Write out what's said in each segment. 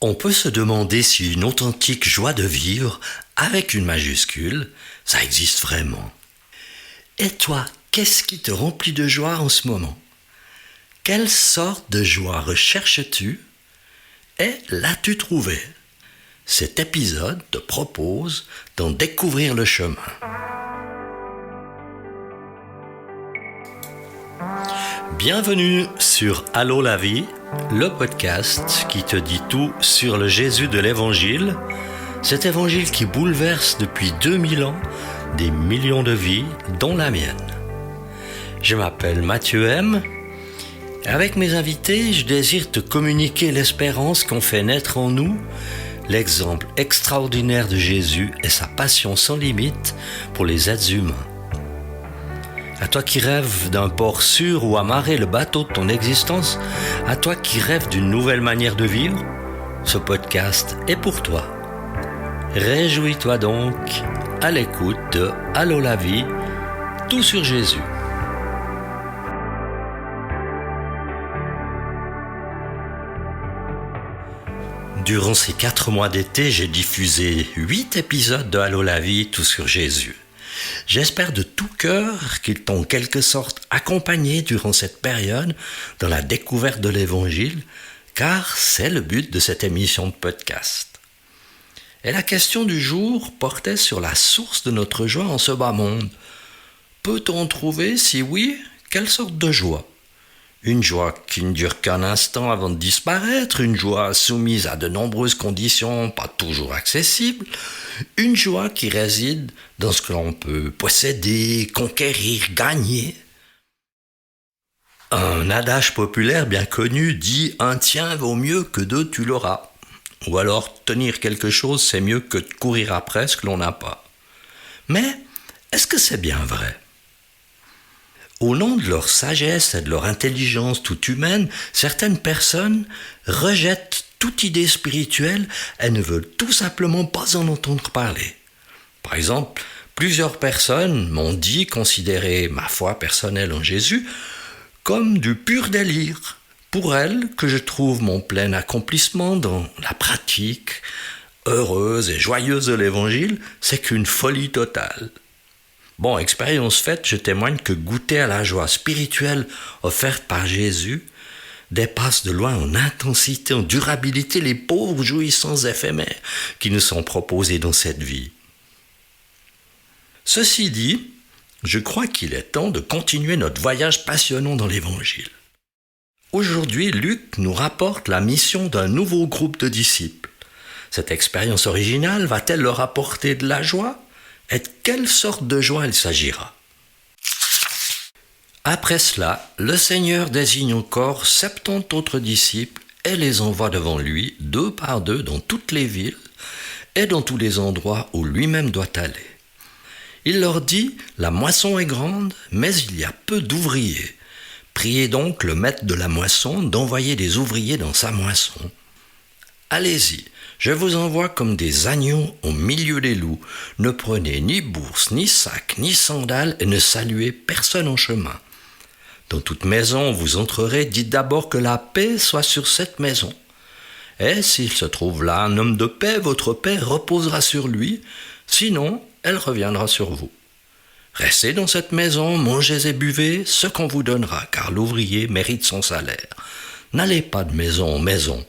On peut se demander si une authentique joie de vivre, avec une majuscule, ça existe vraiment. Et toi, qu'est-ce qui te remplit de joie en ce moment? Quelle sorte de joie recherches-tu et l'as-tu trouvé? Cet épisode te propose d'en découvrir le chemin. Bienvenue sur Allô la vie, le podcast qui te dit tout sur le Jésus de l'Évangile, cet Évangile qui bouleverse depuis 2000 ans des millions de vies, dont la mienne. Je m'appelle Mathieu M. Avec mes invités, je désire te communiquer l'espérance qu'ont fait naître en nous l'exemple extraordinaire de Jésus et sa passion sans limite pour les êtres humains. À toi qui rêves d'un port sûr où amarrer le bateau de ton existence, à toi qui rêves d'une nouvelle manière de vivre, ce podcast est pour toi. Réjouis-toi donc à l'écoute de Allô la vie, tout sur Jésus. Durant ces 4 mois d'été, j'ai diffusé 8 épisodes de Allô la vie, tout sur Jésus. J'espère de tout cœur qu'ils t'ont en quelque sorte accompagné durant cette période dans la découverte de l'Évangile, car c'est le but de cette émission de podcast. Et la question du jour portait sur la source de notre joie en ce bas monde. Peut-on en trouver? Si oui, quelle sorte de joie? Une joie qui ne dure qu'un instant avant de disparaître, une joie soumise à de nombreuses conditions pas toujours accessibles, une joie qui réside dans ce que l'on peut posséder, conquérir, gagner. Un adage populaire bien connu dit « un tien vaut mieux que 2 tu l'auras ». Ou alors tenir quelque chose c'est mieux que de courir après ce que l'on n'a pas. Mais est-ce que c'est bien vrai ? Au nom de leur sagesse et de leur intelligence toute humaine, certaines personnes rejettent toute idée spirituelle et ne veulent tout simplement pas en entendre parler. Par exemple, plusieurs personnes m'ont dit considérer ma foi personnelle en Jésus comme du pur délire. Pour elles, que je trouve mon plein accomplissement dans la pratique heureuse et joyeuse de l'Évangile, c'est qu'une folie totale. Bon, expérience faite, je témoigne que goûter à la joie spirituelle offerte par Jésus dépasse de loin en intensité, en durabilité les pauvres jouissances éphémères qui nous sont proposées dans cette vie. Ceci dit, je crois qu'il est temps de continuer notre voyage passionnant dans l'Évangile. Aujourd'hui, Luc nous rapporte la mission d'un nouveau groupe de disciples. Cette expérience originale va-t-elle leur apporter de la joie ? Et de quelle sorte de joie il s'agira? Après cela, le Seigneur désigne encore 70 autres disciples et les envoie devant lui, 2 par 2, dans toutes les villes et dans tous les endroits où lui-même doit aller. Il leur dit « La moisson est grande, mais il y a peu d'ouvriers. Priez donc le maître de la moisson d'envoyer des ouvriers dans sa moisson. Allez-y. Je vous envoie comme des agneaux au milieu des loups. Ne prenez ni bourse, ni sac, ni sandales et ne saluez personne en chemin. Dans toute maison où vous entrerez, dites d'abord que la paix soit sur cette maison. Et s'il se trouve là un homme de paix, votre paix reposera sur lui, sinon elle reviendra sur vous. Restez dans cette maison, mangez et buvez ce qu'on vous donnera, car l'ouvrier mérite son salaire. N'allez pas de maison en maison.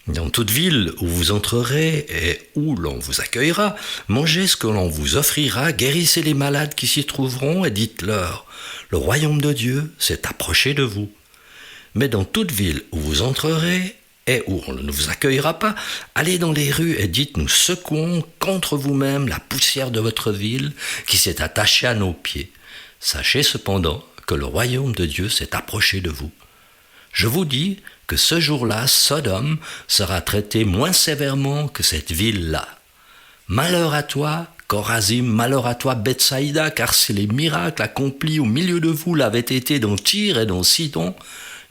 Dans toute ville où vous entrerez et où l'on vous accueillera, mangez ce que l'on vous offrira, guérissez les malades qui s'y trouveront et dites-leur « Le royaume de Dieu s'est approché de vous ». Mais dans toute ville où vous entrerez et où on ne vous accueillera pas, allez dans les rues et dites « Nous secouons contre vous-même la poussière de votre ville qui s'est attachée à nos pieds. Sachez cependant que le royaume de Dieu s'est approché de vous. Je vous dis que ce jour-là, Sodome sera traité moins sévèrement que cette ville-là. Malheur à toi, Chorazim, malheur à toi, Bethsaïda, car si les miracles accomplis au milieu de vous l'avaient été dans Tyr et dans Sidon,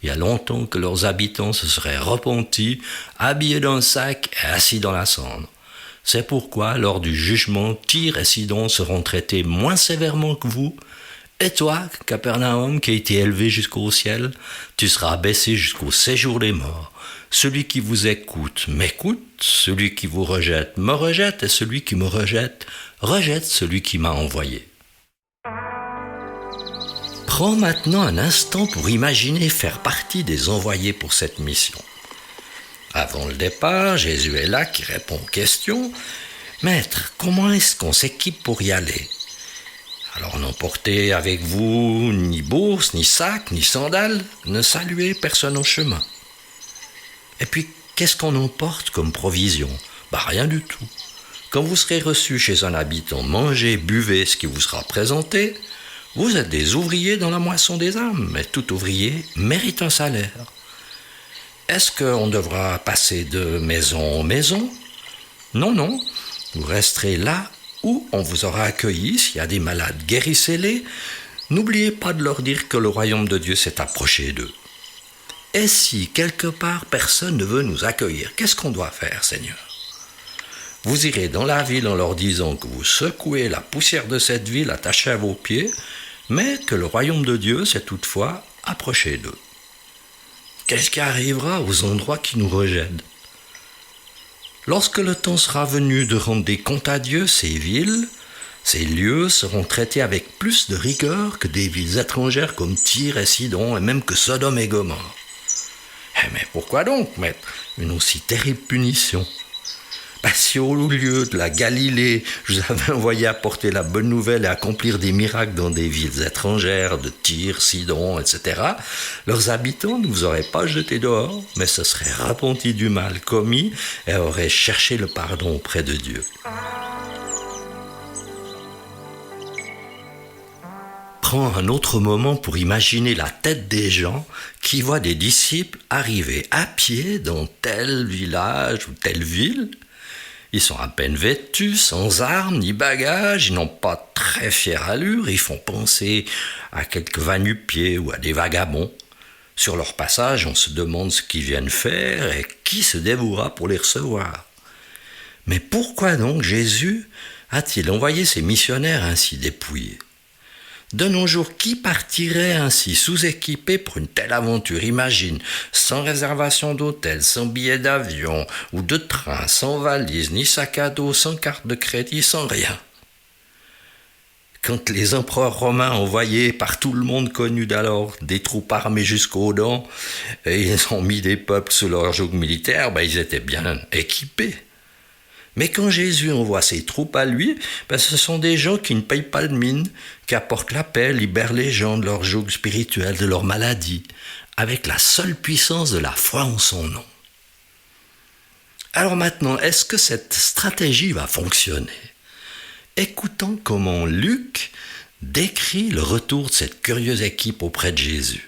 il y a longtemps que leurs habitants se seraient repentis, habillés d'un sac et assis dans la cendre. C'est pourquoi, lors du jugement, Tyr et Sidon seront traités moins sévèrement que vous, Et toi, Capernaum, qui a été élevé jusqu'au ciel, tu seras abaissé jusqu'au séjour des morts. Celui qui vous écoute m'écoute, celui qui vous rejette me rejette, et celui qui me rejette rejette celui qui m'a envoyé. Prends maintenant un instant pour imaginer faire partie des envoyés pour cette mission. Avant le départ, Jésus est là qui répond aux questions. « Maître, comment est-ce qu'on s'équipe pour y aller ?» Alors n'emportez avec vous ni bourse, ni sac, ni sandales, ne saluez personne au chemin. Et puis, qu'est-ce qu'on emporte comme provision ? Rien du tout. Quand vous serez reçu chez un habitant, mangez, buvez ce qui vous sera présenté. Vous êtes des ouvriers dans la moisson des âmes, mais tout ouvrier mérite un salaire. Est-ce qu'on devra passer de maison en maison ? Non, vous resterez là où on vous aura accueilli. S'il y a des malades, guérissez-les. N'oubliez pas de leur dire que le royaume de Dieu s'est approché d'eux. Et si, quelque part, personne ne veut nous accueillir, qu'est-ce qu'on doit faire, Seigneur ? Vous irez dans la ville en leur disant que vous secouez la poussière de cette ville attachée à vos pieds, mais que le royaume de Dieu s'est toutefois approché d'eux. Qu'est-ce qui arrivera aux endroits qui nous rejettent ? Lorsque le temps sera venu de rendre des comptes à Dieu, ces villes, ces lieux seront traités avec plus de rigueur que des villes étrangères comme Tyr et Sidon, et même que Sodome et Gomorrhe. Mais pourquoi donc, maître, une aussi terrible punition ? Si au lieu de la Galilée, je vous avais envoyé apporter la bonne nouvelle et accomplir des miracles dans des villes étrangères, de Tyr, Sidon, etc., leurs habitants ne vous auraient pas jeté dehors, mais se seraient repentis du mal commis et auraient cherché le pardon auprès de Dieu. Prends un autre moment pour imaginer la tête des gens qui voient des disciples arriver à pied dans tel village ou telle ville. Ils sont à peine vêtus, sans armes ni bagages, ils n'ont pas très fière allure, ils font penser à quelques va-nu-pieds ou à des vagabonds. Sur leur passage, on se demande ce qu'ils viennent faire et qui se dévouera pour les recevoir. Mais pourquoi donc Jésus a-t-il envoyé ses missionnaires ainsi dépouillés ? De nos jours, qui partirait ainsi sous-équipé pour une telle aventure ? Imagine, sans réservation d'hôtel, sans billet d'avion ou de train, sans valise, ni sac à dos, sans carte de crédit, sans rien. Quand les empereurs romains envoyaient par tout le monde connu d'alors des troupes armées jusqu'aux dents, et ils ont mis des peuples sous leur joug militaire, ils étaient bien équipés. Mais quand Jésus envoie ses troupes à lui, ce sont des gens qui ne payent pas de mine, qui apportent la paix, libèrent les gens de leur joug spirituel, de leur maladie, avec la seule puissance de la foi en son nom. Alors maintenant, est-ce que cette stratégie va fonctionner ? Écoutons comment Luc décrit le retour de cette curieuse équipe auprès de Jésus.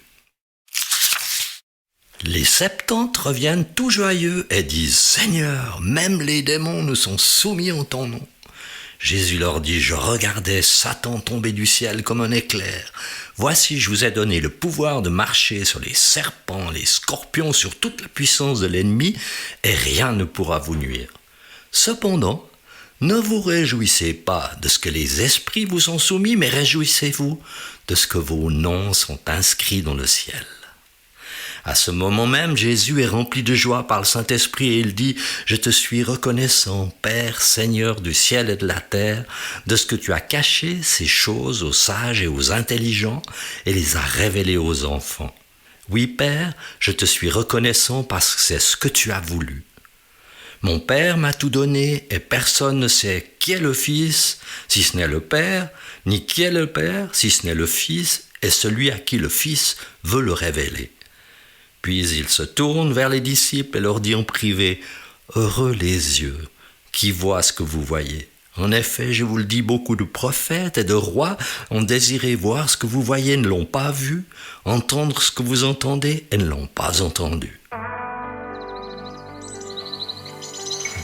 Les 70 reviennent tout joyeux et disent « Seigneur, même les démons nous sont soumis en ton nom. » Jésus leur dit « Je regardais Satan tomber du ciel comme un éclair. Voici, je vous ai donné le pouvoir de marcher sur les serpents, les scorpions, sur toute la puissance de l'ennemi, et rien ne pourra vous nuire. Cependant, ne vous réjouissez pas de ce que les esprits vous sont soumis, mais réjouissez-vous de ce que vos noms sont inscrits dans le ciel. » À ce moment même, Jésus est rempli de joie par le Saint-Esprit et il dit « Je te suis reconnaissant, Père, Seigneur du ciel et de la terre, de ce que tu as caché ces choses aux sages et aux intelligents et les as révélées aux enfants. Oui, Père, je te suis reconnaissant parce que c'est ce que tu as voulu. Mon Père m'a tout donné et personne ne sait qui est le Fils, si ce n'est le Père, ni qui est le Père, si ce n'est le Fils, et celui à qui le Fils veut le révéler. » Puis il se tourne vers les disciples et leur dit en privé « Heureux les yeux qui voient ce que vous voyez. En effet, je vous le dis, beaucoup de prophètes et de rois ont désiré voir ce que vous voyez et ne l'ont pas vu, entendre ce que vous entendez et ne l'ont pas entendu. »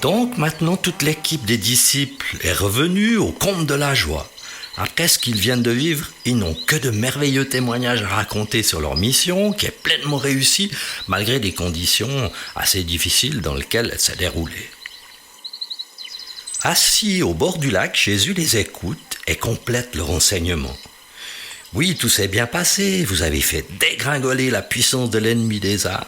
Donc maintenant, toute l'équipe des disciples est revenue au comble de la joie. Après ce qu'ils viennent de vivre, ils n'ont que de merveilleux témoignages à raconter sur leur mission, qui est pleinement réussie, malgré des conditions assez difficiles dans lesquelles elle s'est déroulée. Assis au bord du lac, Jésus les écoute et complète leur enseignement. Oui, tout s'est bien passé. Vous avez fait dégringoler la puissance de l'ennemi des âmes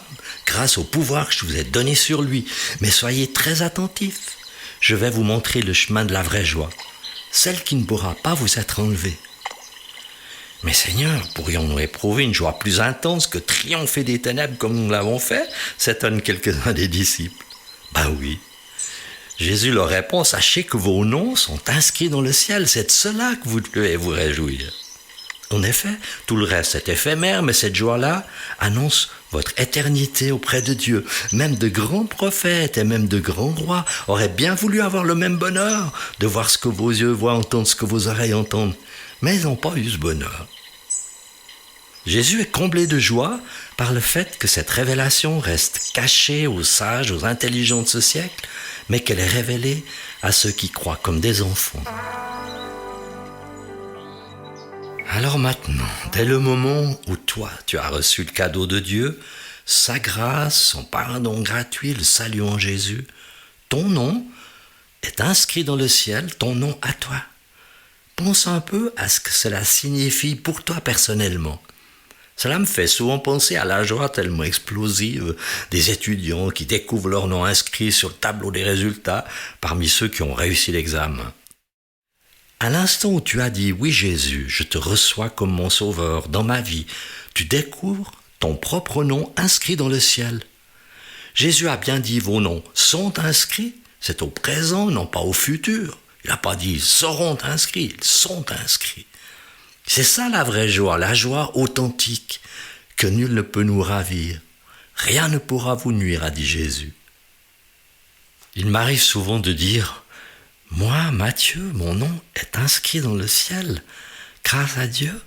grâce au pouvoir que je vous ai donné sur lui. Mais soyez très attentifs. Je vais vous montrer le chemin de la vraie joie, celle qui ne pourra pas vous être enlevée. Mais Seigneur, pourrions-nous éprouver une joie plus intense que triompher des ténèbres comme nous l'avons fait? S'étonnent quelques-uns des disciples. Ben oui. Jésus leur répond, sachez que vos noms sont inscrits dans le ciel, c'est de cela que vous devez vous réjouir. En effet, tout le reste est éphémère, mais cette joie-là annonce votre éternité auprès de Dieu. Même de grands prophètes et même de grands rois auraient bien voulu avoir le même bonheur, de voir ce que vos yeux voient, entendre ce que vos oreilles entendent, mais ils n'ont pas eu ce bonheur. Jésus est comblé de joie par le fait que cette révélation reste cachée aux sages, aux intelligents de ce siècle, mais qu'elle est révélée à ceux qui croient comme des enfants. Alors maintenant, dès le moment où toi, tu as reçu le cadeau de Dieu, sa grâce, son pardon gratuit, le salut en Jésus, ton nom est inscrit dans le ciel, ton nom à toi. Pense un peu à ce que cela signifie pour toi personnellement. Cela me fait souvent penser à la joie tellement explosive des étudiants qui découvrent leur nom inscrit sur le tableau des résultats parmi ceux qui ont réussi l'examen. À l'instant où tu as dit « Oui Jésus, je te reçois comme mon sauveur dans ma vie », tu découvres ton propre nom inscrit dans le ciel. Jésus a bien dit « Vos noms sont inscrits », c'est au présent, non pas au futur. Il n'a pas dit « Ils seront inscrits », ils sont inscrits. C'est ça la vraie joie, la joie authentique, que nul ne peut nous ravir. Rien ne pourra vous nuire, a dit Jésus. Il m'arrive souvent de dire « Moi, Matthieu, mon nom est inscrit dans le ciel, grâce à Dieu. »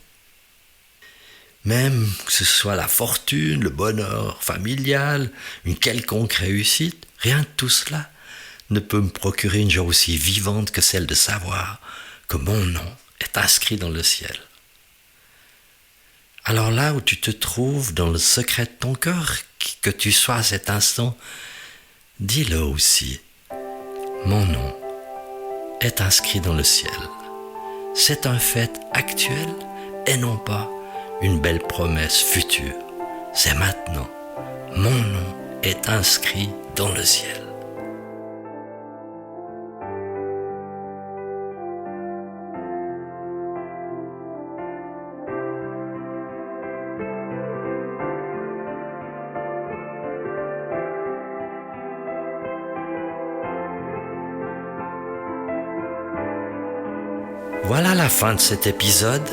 Même que ce soit la fortune, le bonheur familial, une quelconque réussite, rien de tout cela ne peut me procurer une joie aussi vivante que celle de savoir que mon nom est inscrit dans le ciel. Alors là où tu te trouves dans le secret de ton cœur, que tu sois à cet instant, dis-le aussi. Mon nom est inscrit dans le ciel. C'est un fait actuel et non pas une belle promesse future. C'est maintenant. Mon nom est inscrit dans le ciel. Voilà la fin de cet épisode.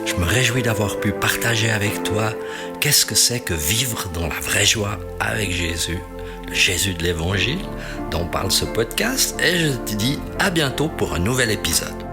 Je me réjouis d'avoir pu partager avec toi qu'est-ce que c'est que vivre dans la vraie joie avec Jésus, le Jésus de l'Évangile dont parle ce podcast, et je te dis à bientôt pour un nouvel épisode.